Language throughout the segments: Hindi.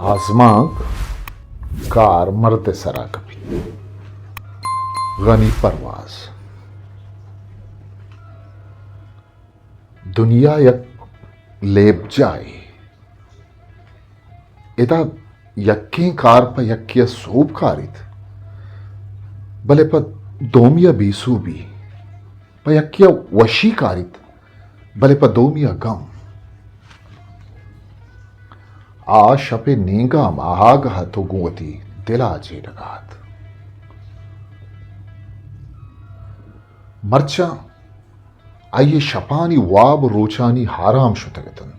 आसमां कार मरते सरा कभी गनी परवाज दुनिया यक लेब जाए इता यक्की कार पर यक्किया सूप कारित भले पर दोमिया बीसू भी पर यक्किया वशी कारित भले पर दोमिया गम आ शपे नींगा महाग हथो गुवती दिला जे लगात मर्चा आइए शपानी वाब रोचानी हाराम शुतगतन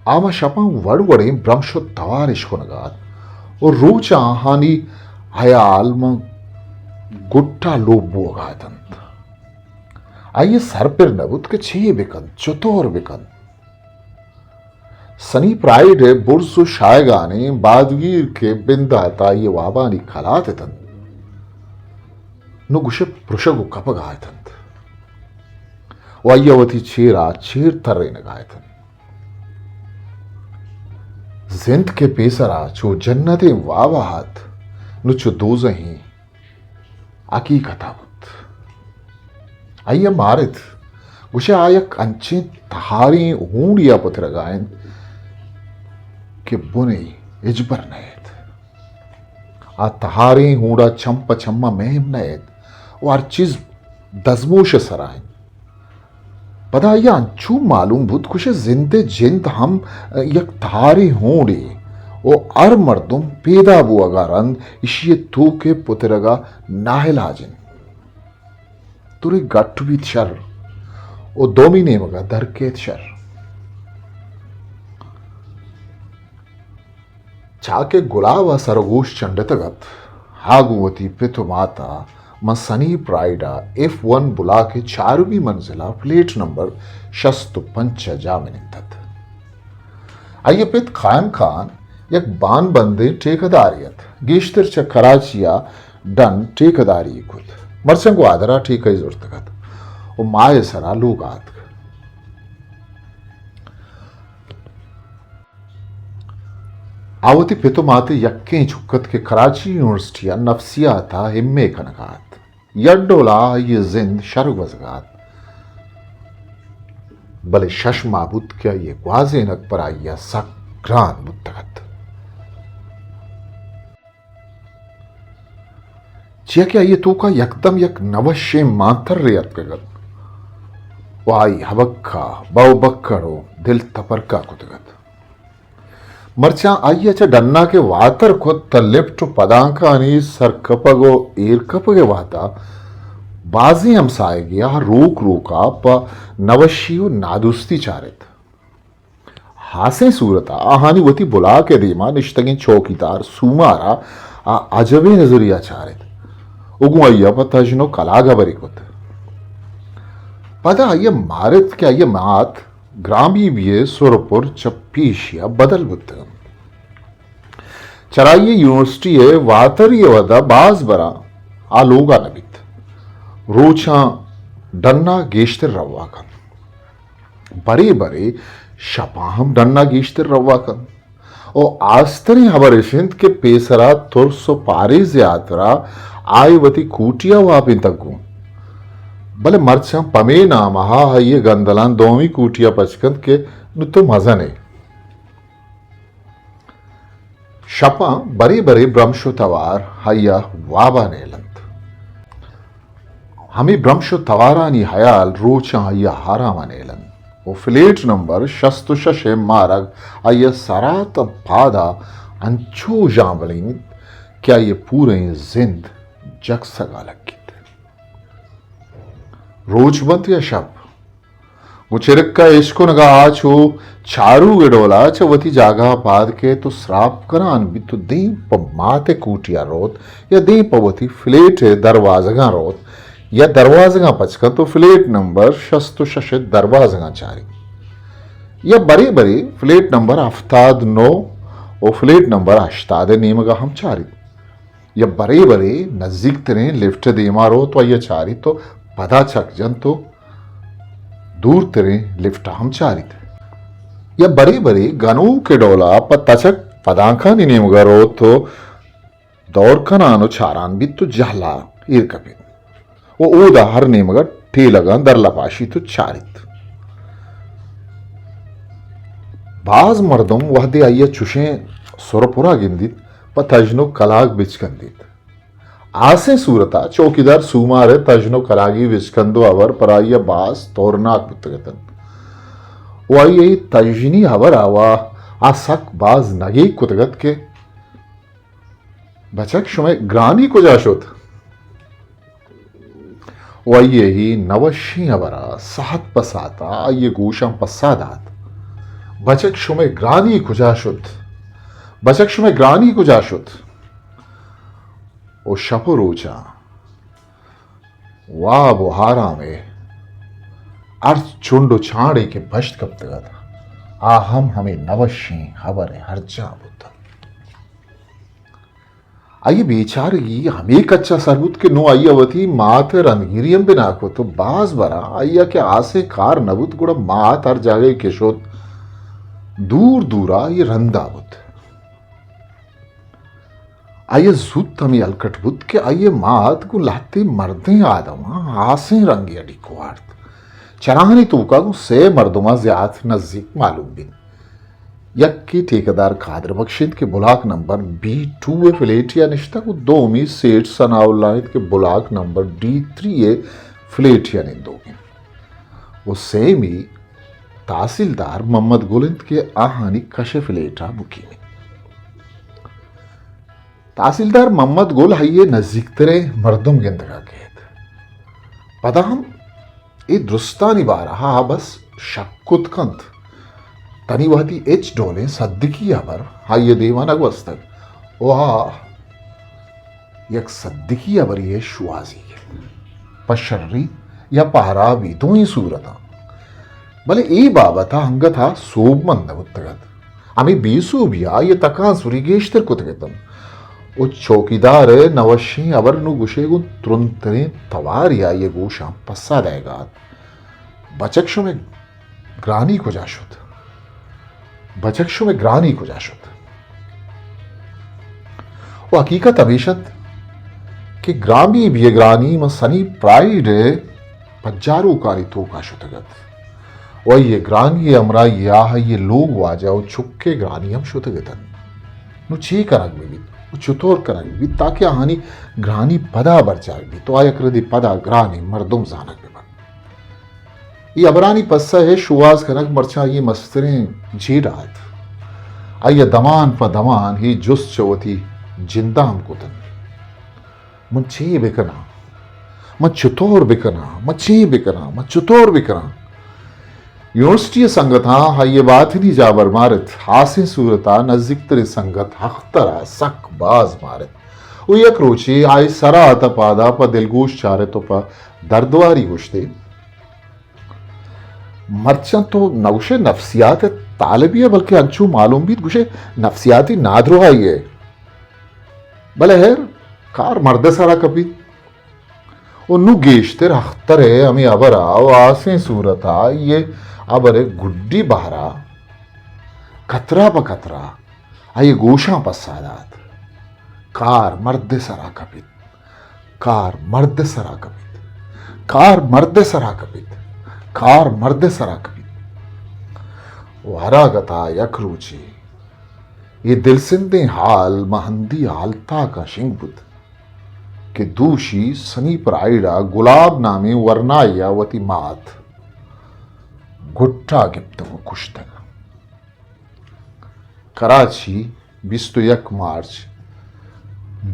आमा शपा वड़वड़े ब्रह्मशु तवारिश को नगात और रोचा हानी हयाल में गुट्टा लोबो गातन आइए सर पर नबुत के छे बिकन चतुर बिकन सनी प्राइड बुर्सु शायगाने बादगीर के बिंदाता ये वाबानी खलातन नुगुशे पृषगु कपगायतन वायवती चेरा चेर तर्रे नगायतन जिंद के पेसरा चो जन्नते वावाहत नुचो दोजही आकी कथावत आइया मारित गुशे आयक अंचे तहारी ऊंडिया पुत्र गायन के बुने इजबर नयत आ तहारी हूड़ा चंप चम्मा मेहम नयत वार चीज दजमोश सरायन पता या अंचू मालूम भूत कुछ जिंदे जिंद हम यक तहारी हूड़े ओ अर मर्दुम पेदा बुआगा रंद इशिये तू के पुतरगा नाहिलाजिन तुरी गट्टु भी शर ओ दोमिने मगा दरकेत शर चाके गुलावा सरगोश चंडतगत हागुवती पितु माता मसनी प्राइडा F1 बुला के चारवी मंजिला प्लेट नंबर शस्तु पंच जामिनितत आइए पित खान खान यक बान बंदे ठेकेदारियत गेश्तर च कराचिया डन ठेकेदारी खुद मरसंग को आदरा ठेका जुर्तगत ओ माय सरा लोगात आवती पितो माते यक्के झुक्कत के कराची यूनिवर्सिटी नफ्सिया था हिम्मे कनगात यड्डोला ये जिंद शर्ग वजगात भले शश माबूत क्या ये ग्वाजे नक पर आइया सक्रान मुत्तगत चिया क्या ये तो का यकदम यक नवशे मातर रेयत कगत वाई हबक्का बाउ बक्कड़ो दिल तपरका कुतगत मर्चा आइया च डन्ना के वातर खुद त लिफ्ट पदांका आणि सरकपगो एरकपगे वाता बाजी हमसाए गया रोक रोका प नवशियो नादुस्ती चारित हासे सूरता आहानी वती बुला के दीमा निश्तगी चौकीदार सुमारा आ अजबे नजरिया चारित उगु आइया प तजनो कलागा बरिकुत पदा आइया मारित क्या ये मात ग्रामी बिये सुरपुर चप्पीशिया बदल बुद्ध चराइये यूनिवर्सिटी है वातरी वदा बाज बरा आ लोगा नबित रोचा डन्ना गेश्तर रवाकन बरे बरे शपाहम डन्ना गेश्तर रवाकन ओ आस्तरी हमारे सिंध के पेसरा तुरसो पारिज यात्रा आयवती कूटिया वापिन तकू भले मर्चा पमे नामहा ये गंदलान दोमी कूटिया पचकंद के नुतो मजा नहीं शपा बरे बरे ब्रह्मशु तवार हया वाबा नेलंत हमें ब्रह्मशु तवारानी हयाल रोचा हया हारामा नेलन वो फ्लेट नंबर शस्तु शशे मारग हया सरात पादा अंचो जामलिन क्या ये पूरे जिंद जग सगा लगी रोजबंत या शब मुचिरक्का इश्को नगा आचो चारू गिडोला चवती जागा पाद के तो श्राप करान भी तो दी प माते कूटिया रोत या दी पवती फ्लेट दरवाजगा रोत या दरवाजगा पचका तो फ्लेट नंबर शस्तु शशे दरवाजगा चारी या बरे बरे फ्लेट नंबर अफ्ताद नो और फ्लेट नंबर अश्ताद नीमगा हम चारी या बरे बरे नजदीक तरे लिफ्ट देमा रोत व या चारी तो पदा चक जन तो दूर तेरे लिफ्ट हम चारित या बड़े बड़े गनू के डोला प तचक पदांखानी नेमगारो तो दौरकनानो चारान बित्तु जहला इरकपिन वो ऊदा हर नेमगा ठेलगा दरलपाशी तो चारित बाज मर्दम वहदे आइया चुशे सोरपुरा गिंदित पतजनो कलाग बिचकंदित आसे सूरता चौकीदार सुमारे तजनो कलागी विस्कंदो अवर पराइया बास तोरनाक पुतगतन वाई तजनी अवर आवा आ सक बाज नगे कुतगत के बचक शुमे ग्रानी को जाशोत वाई ही नवशी अवरा सहत पसाता ये गोशम पसादात बचक शुमे ग्रानी को जाशुत बचक शुमे ग्रानी को जाशुत ओ शपरोचा वाह बुहारा में अर्थ चुंडो छाड़े के भश्त कब तक आ हम हमें नवशी हबर हर जा बुद्ध आइए बेचारी हमें कच्चा सरबुत के नो आइया वती मात रनगिरियम बिना को तो बाज बरा आइया के आसे कार नबुत गुड़ा मात हर जागे के शोत दूर दूरा ये रंदा बुद्ध आइए जुत हमें अलकट बुद्ध के आइए मात को लाते मर्दे आदमा आसे रंगी अड़ी को आर्थ चराहनी तूका को से मर्दुमा ज्यादा नजदीक मालूम बिन यक्की ठेकेदार खादर बख्शिद के बुलाक नंबर B2 फ्लेटिया निश्ता को 2 में सेठ सनाउल्लाहिद के बुलाक नंबर D3 फ्लेटिया ने दोगे वो सेम ही तहसीलदार मोहम्मद गुलिंद के आहानी कशफ लेटा बुकी में तहसीलदार मोहम्मद गुल हये नजदीक तरे मर्दुम गिंदगा केत पता हम ए दुरुस्तानी बारहा बस शक्कुत कंत तनी वहती एच डोले सद्दिकी अबर हाये देवान अगवस्तक वाह यक सद्दिकी अबर ये शुआजी पशर्री या पहरावी दो ही सूरता भले ए बाबता हंगथा सोब मंद उत्तगत आम्ही बेसोबिया ये तका सुरिगेश्तर कुतगतम ओ चौकीदार नवशी अबर नु गुशेगु तुरंतरे तवारिया ये गोशा पस्सा देगा बचक्षु में ग्रानी को जाशुत बचक्षु में ग्रानी को जाशुत वो हकीकत अबेशत कि ग्रामी भी ग्रानी में सनी प्राइड पज्जारू कारी तो का शुतगत वो ये ग्रानी अमरा या ये लोग वाजाओ छुक्के ग्रानी हम शुतगतन नु ची करग भी चुतोर करग भी ताकि हानि ग्रानी पदा बरचाग भी तो आयक्रदी पदा ग्रानी मर्दुम जानक भी ये अबरानी पस्सा है शुवास करक मरचा ये मस्तरें जी रात आइए दमान प दमान ही जुस चवती जिंदा हम कुतन मन ची बिकना मन चुतोर बिकना मन ची बिकना मन चुतोर बिकना यूनिवर्सिटी संगत हाँ ये बात ही नहीं जाबर मारत हासे सूरता नजदीक तरे संगत हख्तरा सक बाज मारत वो यक रोचे आए सरा आता पादा पा दिलगोश चारे तो पा दर्दवारी गुश्ते मर्चन तो नौशे नफ्सियात तालबिया बल्कि अंचू मालूम भी गुशे नफ्सियाती नादरो है ये भले हेर कार मर्द सारा कभी उन्नु गेश्ते रख्तरे हमें अबरा आसे सूरता ये अबरे गुड्डी बहरा कतरा प कतरा आये गोशा पसादात कार मर्द सरा कपित कार मर्द सरा कपित कार मर्द सरा कपित कार मर्द सरा कपित वारागता यकरूची ये दिलसिंदे हाल महंदी हालता का शिंगबुद के दूशी सनी प्राइडा गुलाब नामे वर्नाया वती मात गुट्टा गिप्त वो कुश्तग कराची 21 मार्च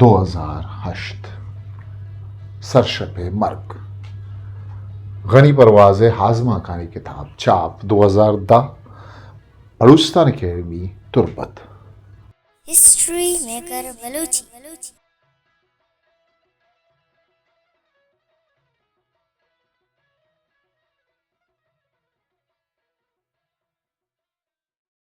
2008 सरशपे मर्ग गनी परवाज़े हाजमा खानी किताब चाप 2010 Balochistan academy Turbat history maker Balochi